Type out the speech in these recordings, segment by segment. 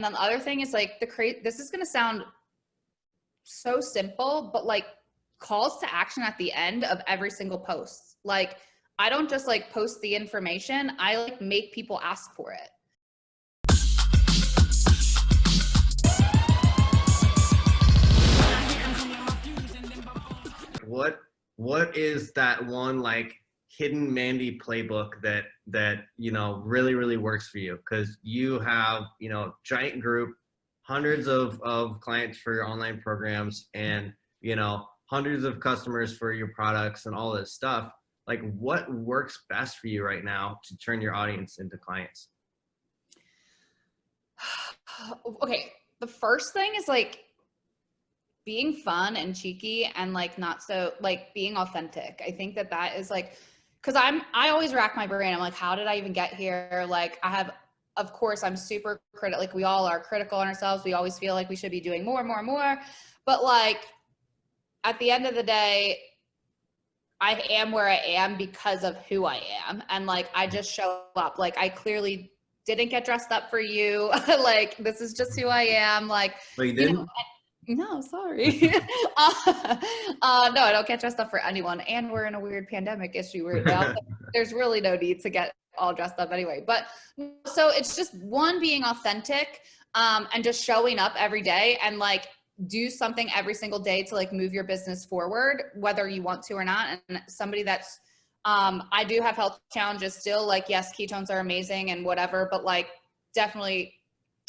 then the other thing is like this is going to sound so simple, but like calls to action at the end of every single post. Like I don't just like post the information, I like make people ask for it. What is that one like hidden Mandy playbook that you know really works for you? Because you have, you know, giant group, hundreds of clients for your online programs, and you know, hundreds of customers for your products and all this stuff. Like, what works best for you right now to turn your audience into clients? Okay, the first thing is like being fun and cheeky and like not so like being authentic. I think that is like, because I always rack my brain. I'm like, how did I even get here? Like I have, of course, I'm super critical. Like we all are critical on ourselves. We always feel like we should be doing more and more and more. But like at the end of the day, I am where I am because of who I am. And like, I just show up. Like I clearly didn't get dressed up for you. Like, this is just who I am. Like, Well, you didn't? You know, no, sorry. No, I don't get dressed up for anyone. And we're in a weird pandemic issue right now. So there's really no need to get all dressed up anyway. But so it's just one, being authentic, and just showing up every day and like do something every single day to like move your business forward, whether you want to or not. And somebody that's, I do have health challenges still, like, yes, ketones are amazing and whatever, but like definitely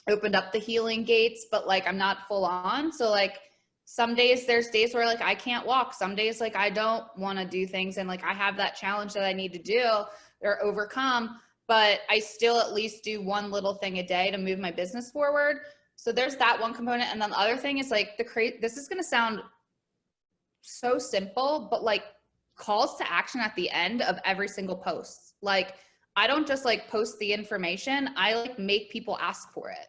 opened up the healing gates, but like I'm not full on. So like some days, there's days where like I can't walk. Some days like I don't want to do things, and like I have that challenge that I need to do or overcome, but I still at least do one little thing a day to move my business forward. So there's that one component. And then the other thing is like this is going to sound so simple, but like calls to action at the end of every single post. Like I don't just like post the information, I like make people ask for it.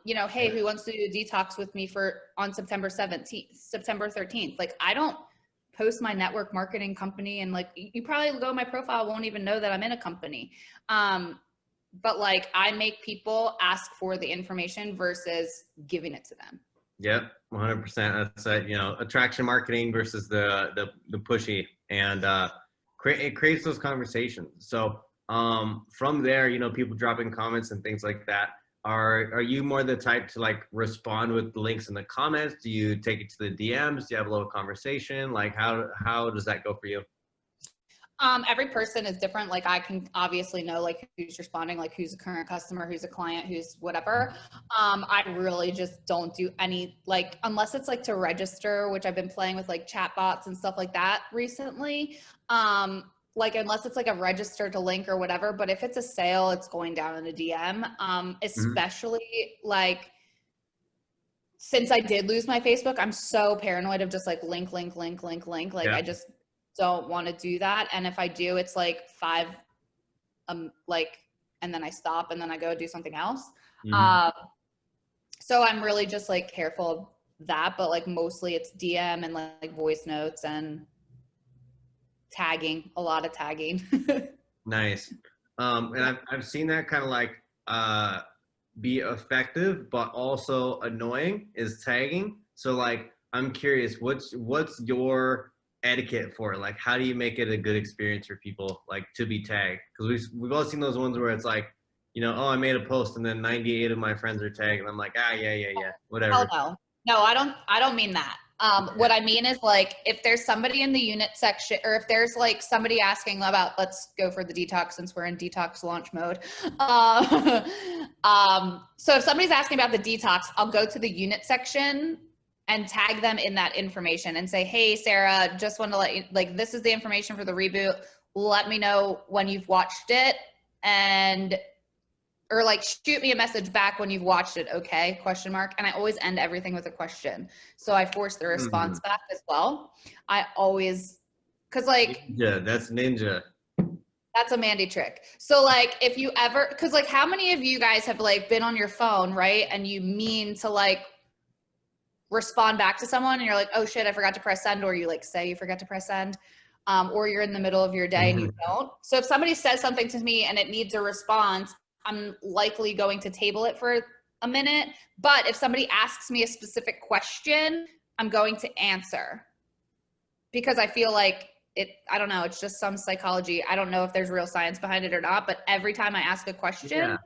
You know, hey, who wants to do a detox with me on September 13th? Like I don't post my network marketing company, and like you probably go to my profile, won't even know that I'm in a company. But like I make people ask for the information versus giving it to them. Yep, 100%. That's you know, attraction marketing versus the pushy, and it creates those conversations. So from there, you know, people dropping comments and things like that. Are you more the type to like respond with links in the comments? Do you take it to the DMs? Do you have a little conversation? Like how does that go for you? Every person is different. Like I can obviously know like who's responding, like who's a current customer, who's a client, who's whatever. I really just don't do any, like, unless it's like to register, which I've been playing with like chat bots and stuff like that recently. Like unless it's like a register to link or whatever, but if it's a sale, it's going down in a DM. Especially like, since I did lose my Facebook, I'm so paranoid of just like link. Like Yeah. I just don't want to do that. And if I do, it's like 5, like, and then I stop and then I go do something else. So I'm really just like careful of that, but like mostly it's DM and like voice notes and tagging, a lot of tagging. Nice. And I've seen that kind of like be effective, but also annoying is tagging. So like, I'm curious, what's your etiquette for it? Like, how do you make it a good experience for people like to be tagged? Because we've all seen those ones where it's like, you know, oh, I made a post and then 98 of my friends are tagged, and I'm like, yeah, whatever. Oh no, I don't mean that. What I mean is like, if there's somebody in the unit section, or if there's like somebody asking about, let's go for the detox since we're in detox launch mode. So if somebody's asking about the detox, I'll go to the unit section and tag them in that information and say, hey, Sarah, just want to let you, like, this is the information for the reboot. Let me know when you've watched it, or like shoot me a message back when you've watched it. Okay. ? And I always end everything with a question. So I force the response back as well. I always, cause like, yeah, that's ninja. That's a Mandy trick. So like, if you ever, cause like how many of you guys have like been on your phone, right? And you mean to like respond back to someone and you're like, oh shit, I forgot to press send, or you like say you forgot to press send, or you're in the middle of your day and you don't. So if somebody says something to me and it needs a response, I'm likely going to table it for a minute. But if somebody asks me a specific question, I'm going to answer, because I feel like I don't know, it's just some psychology. I don't know if there's real science behind it or not, but every time I ask a question. Yeah.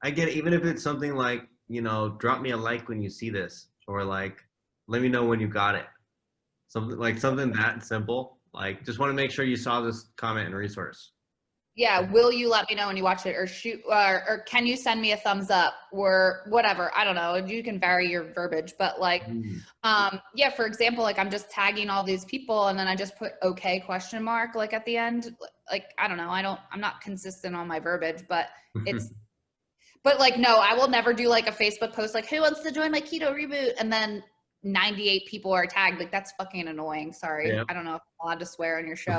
I get it. Even if it's something like, you know, drop me a like when you see this, or like, let me know when you got it. Something that simple. Like, just want to make sure you saw this comment and resource. Yeah, will you let me know when you watch it, or shoot, or can you send me a thumbs up, or whatever. I don't know. You can vary your verbiage, but like, yeah, for example, like I'm just tagging all these people and then I just put okay question mark like at the end. Like, I don't know. I'm not consistent on my verbiage, but it's, but like, no, I will never do like a Facebook post like, who wants to join my keto reboot? And then 98 people are tagged. Like, that's fucking annoying. Sorry. Yep. I don't know if I'm allowed to swear on your show.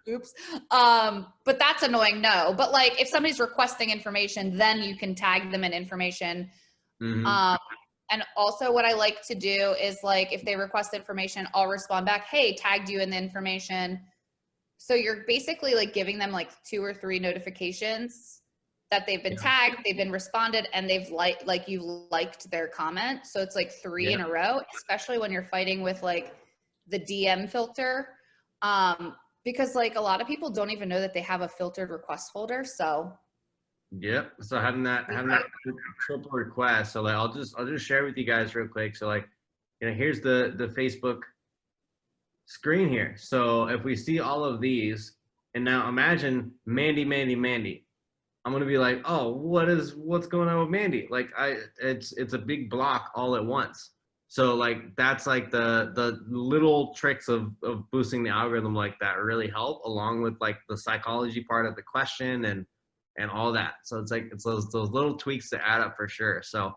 Oops. But that's annoying. No, but like if somebody's requesting information, then you can tag them in information. And also what I like to do is like, if they request information, I'll respond back, hey, tagged you in the information. So you're basically like giving them like 2 or 3 notifications that they've been tagged, they've been responded, and they've like you liked their comment. So it's like 3 in a row, especially when you're fighting with like the DM filter. Because like a lot of people don't even know that they have a filtered request folder. So yep. So having that triple request. So like I'll just share with you guys real quick. So like, you know, here's the Facebook screen here. So if we see all of these, and now imagine Mandy. I'm gonna be like, oh, what's going on with Mandy? Like it's a big block all at once. So like that's like the little tricks of boosting the algorithm like that really help, along with like the psychology part of the question and all that. So it's like it's those little tweaks that add up for sure. So